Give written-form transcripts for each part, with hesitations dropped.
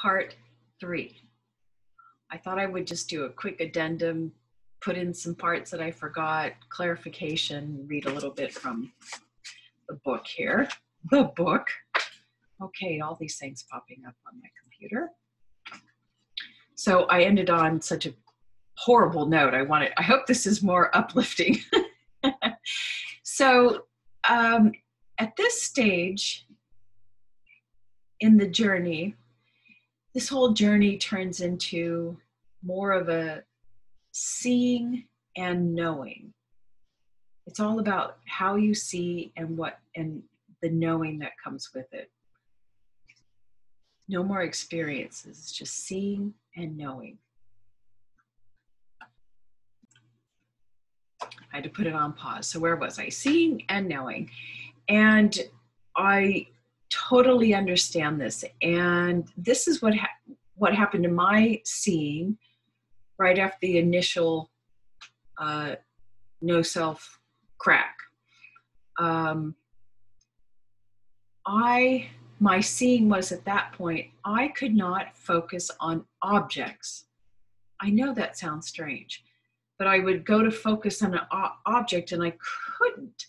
part 3. I thought I would just do a quick addendum, put in some parts that I forgot, clarification, read a little bit from the book here. The book. Okay, all these things popping up on my computer. So I ended on such a horrible note. I hope this is more uplifting. So at this stage in the journey, this whole journey turns into more of a seeing and knowing. It's all about how you see and the knowing that comes with it. No more experiences, it's just seeing and knowing. I had to put it on pause. So where was I? Seeing and knowing. And I totally understand this. And this is what happened to my seeing right after the initial no self crack. My seeing was at that point, I could not focus on objects. I know that sounds strange, but I would go to focus on an object and I couldn't.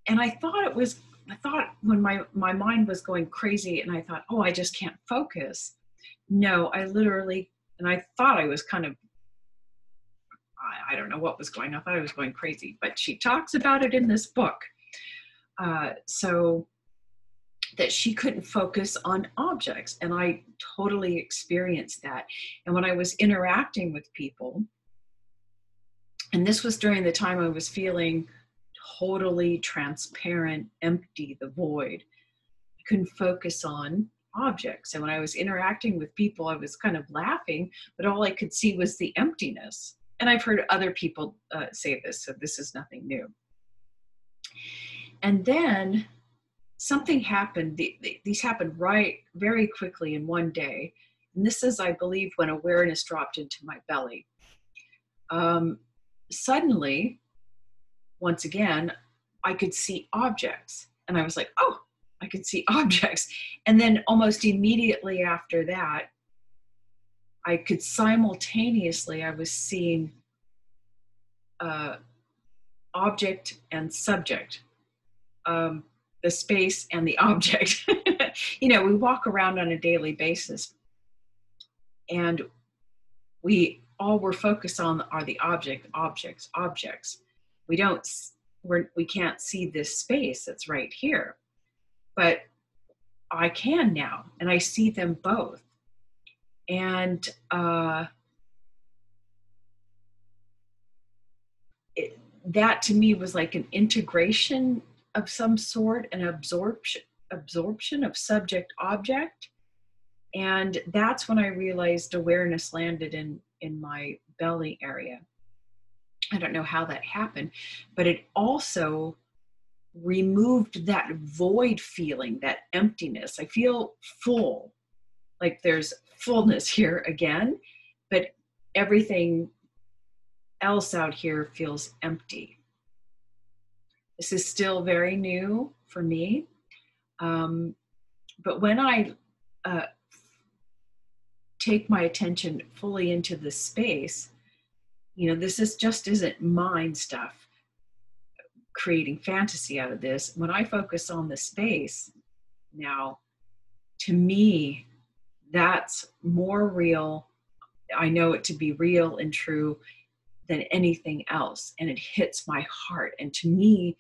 And I thought when my mind was going crazy and I thought, oh, I just can't focus. No, I literally, and I thought I was kind of, I don't know what was going on. I thought I was going crazy, but she talks about it in this book. So that she couldn't focus on objects. And I totally experienced that. And when I was interacting with people, and this was during the time I was feeling totally transparent, empty, the void, I couldn't focus on objects. And when I was interacting with people, I was kind of laughing, but all I could see was the emptiness. And I've heard other people say this, so this is nothing new. And then something happened. These happened very quickly in one day. And this is, I believe, when awareness dropped into my belly. Suddenly, once again, I could see objects. And I was like, oh, I could see objects. And then almost immediately after that, I could simultaneously, I was seeing object and subject. The space and the object. You know, we walk around on a daily basis and all we're focused on are the objects. We can't see this space that's right here, but I can now, and I see them both. And that to me was like an integration of some sort, an absorption of subject object. And that's when I realized awareness landed in my belly area. I don't know how that happened, but it also removed that void feeling, that emptiness. I feel full, like there's fullness here again, but everything else out here feels empty. This is still very new for me. But when I take my attention fully into this space, you know, this isn't mind stuff, creating fantasy out of this. When I focus on the space now, to me, that's more real. I know it to be real and true than anything else. And it hits my heart. And to me,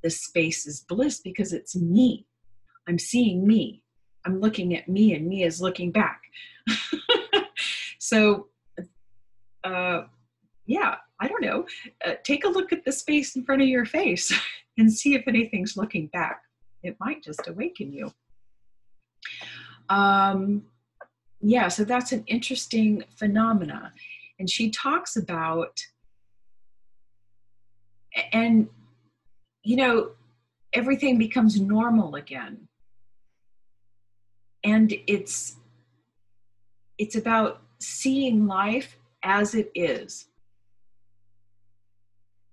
the space is bliss because it's me. I'm seeing me. I'm looking at me and me is looking back. So, yeah, I don't know. Take a look at the space in front of your face and see if anything's looking back. It might just awaken you. Yeah, so that's an interesting phenomena. And she talks about, and, you know, everything becomes normal again. And it's about seeing life as it is.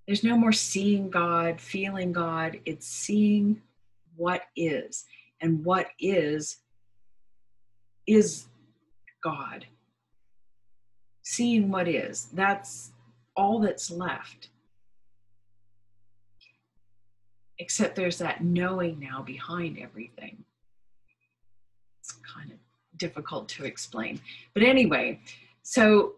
There's no more seeing God, feeling God. It's seeing what is. And what is is God. Seeing what is, that's all that's left. Except there's that knowing now behind everything. It's kind of difficult to explain. But anyway, so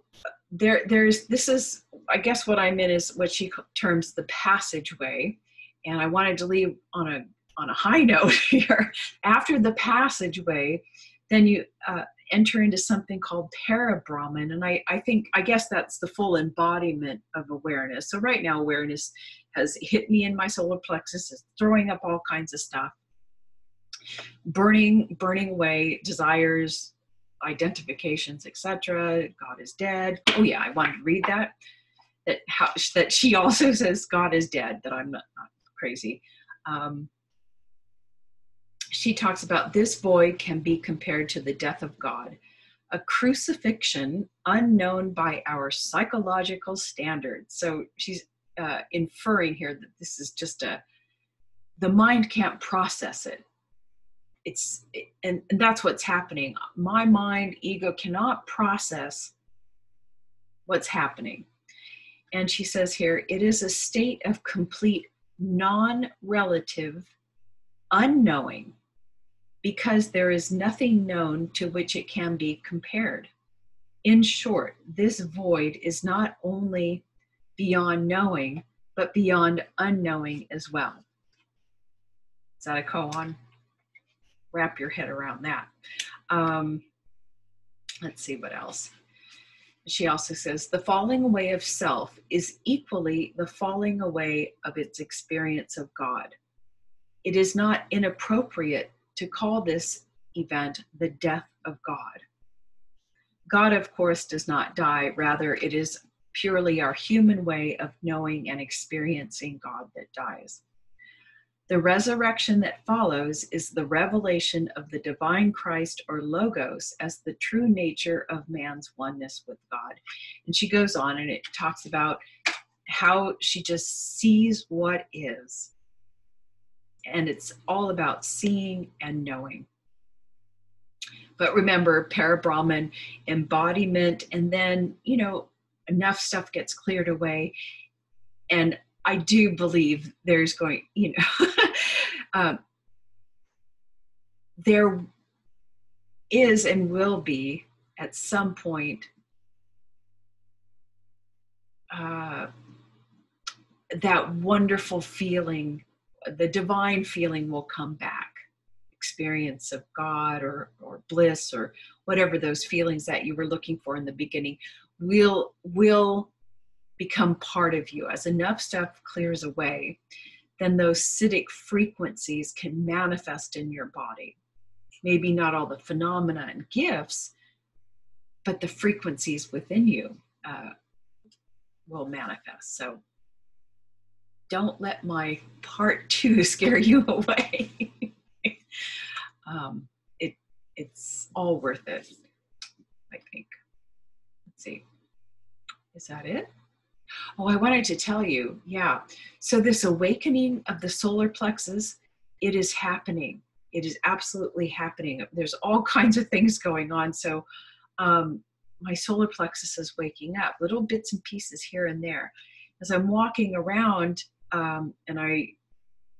this is, I guess what I'm in is what she terms the passageway. And I wanted to leave on a high note here. After the passageway, then you enter into something called para-Brahman. And I guess that's the full embodiment of awareness. So right now, awareness has hit me in my solar plexus, is throwing up all kinds of stuff, burning away desires, identifications, etc. God is dead. Oh yeah, I wanted to read that she also says God is dead, that I'm not crazy. She talks about this void can be compared to the death of God, a crucifixion unknown by our psychological standards. So she's inferring here that this is just the mind can't process it. And that's what's happening. My mind, ego cannot process what's happening. And she says here, it is a state of complete non-relative unknowing, because there is nothing known to which it can be compared. In short, this void is not only beyond knowing, but beyond unknowing as well. Is that a koan? Wrap your head around that. Let's see what else. She also says, the falling away of self is equally the falling away of its experience of God. It is not inappropriate to call this event the death of God. God, of course, does not die. Rather, it is purely our human way of knowing and experiencing God that dies. The resurrection that follows is the revelation of the divine Christ or Logos as the true nature of man's oneness with God. And she goes on and it talks about how she just sees what is. And it's all about seeing and knowing. But remember, para-Brahman, embodiment, and then, enough stuff gets cleared away. And I do believe there's going, there is and will be at some point that wonderful feeling, the divine feeling will come back. Experience of God or bliss or whatever those feelings that you were looking for in the beginning will become part of you. As enough stuff clears away, then those Siddhic frequencies can manifest in your body. Maybe not all the phenomena and gifts, but the frequencies within you will manifest. So don't let my part 2 scare you away. It's all worth it, I think. Let's see. Is that it? Oh, I wanted to tell you, yeah. So this awakening of the solar plexus, it is happening. It is absolutely happening. There's all kinds of things going on. So my solar plexus is waking up, little bits and pieces here and there. As I'm walking around, and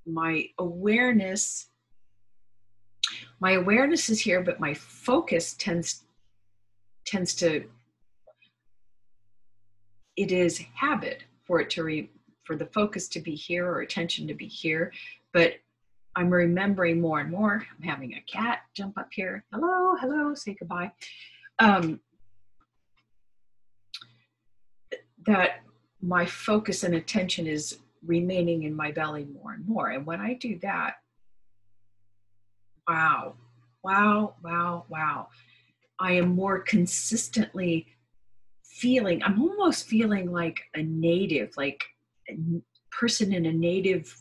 my awareness is here, but my focus tends to, it is habit for the focus to be here or attention to be here. But I'm remembering more and more. I'm having a cat jump up here. Hello, say goodbye. That my focus and attention is remaining in my belly more and more. And when I do that, wow. I am more consistently I'm almost feeling like a native, like a person in a native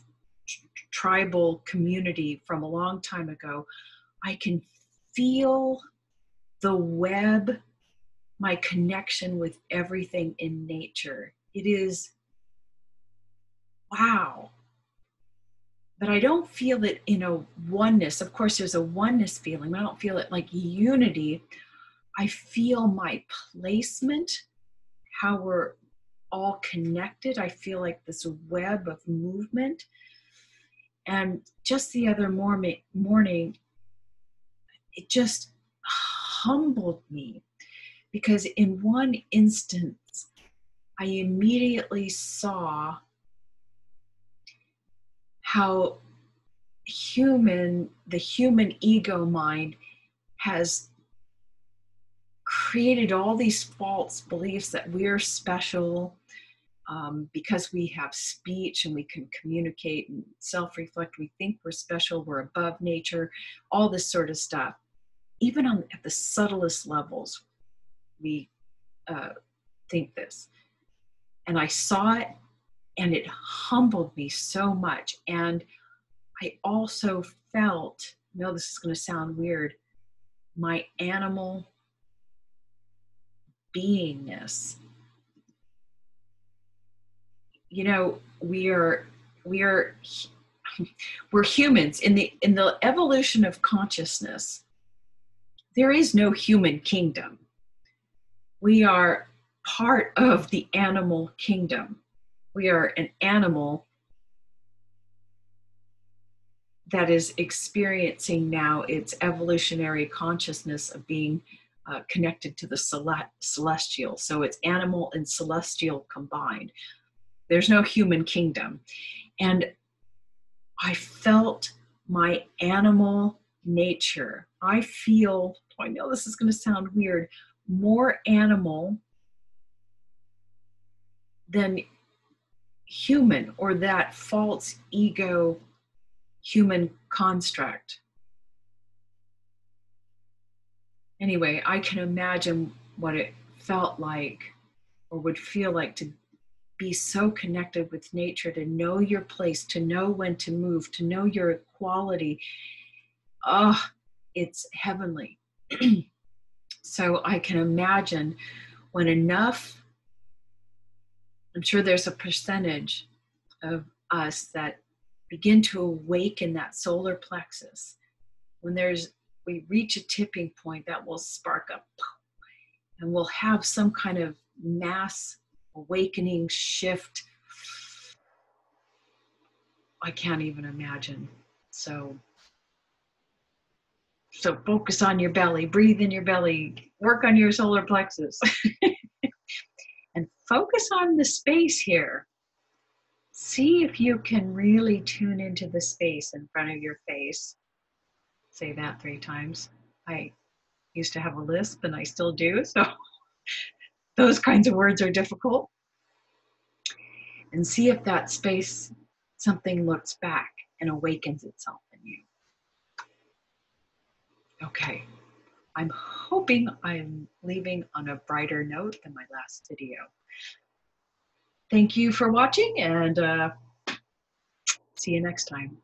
tribal community from a long time ago. I can feel the web, my connection with everything in nature. It is, wow. but I don't feel it in a oneness. Of course, there's a oneness feeling, but I don't feel it like unity. I feel my placement, how we're all connected. I feel like this web of movement. And just the other morning, it just humbled me, because in one instance, I immediately saw how the human ego mind has created all these false beliefs that we're special, because we have speech and we can communicate and self-reflect. We think we're special, we're above nature, all this sort of stuff. Even at the subtlest levels, we think this. And I saw it, and it humbled me so much. And I also felt, no, this is going to sound weird, my animal beingness. You know, we're humans. In the evolution of consciousness, there is no human kingdom. We are part of the animal kingdom. We are an animal that is experiencing now its evolutionary consciousness of being connected to the celestial. So it's animal and celestial combined. There's no human kingdom. And I felt my animal nature. I know this is going to sound weird, more animal than human, or that false ego human construct. Anyway, I can imagine what it felt like, or would feel like, to be so connected with nature, to know your place, to know when to move, to know your equality. Oh, it's heavenly. So I can imagine when enough, I'm sure there's a percentage of us that begin to awaken that solar plexus. When we reach a tipping point, that will spark up, and we'll have some kind of mass awakening shift. I can't even imagine. So focus on your belly, breathe in your belly, work on your solar plexus, and focus on the space here. See if you can really tune into the space in front of your face. Say that 3 times. I used to have a lisp, and I still do, so those kinds of words are difficult. And see if that space, something looks back and awakens itself in you. Okay, I'm hoping I'm leaving on a brighter note than my last video. Thank you for watching, and see you next time.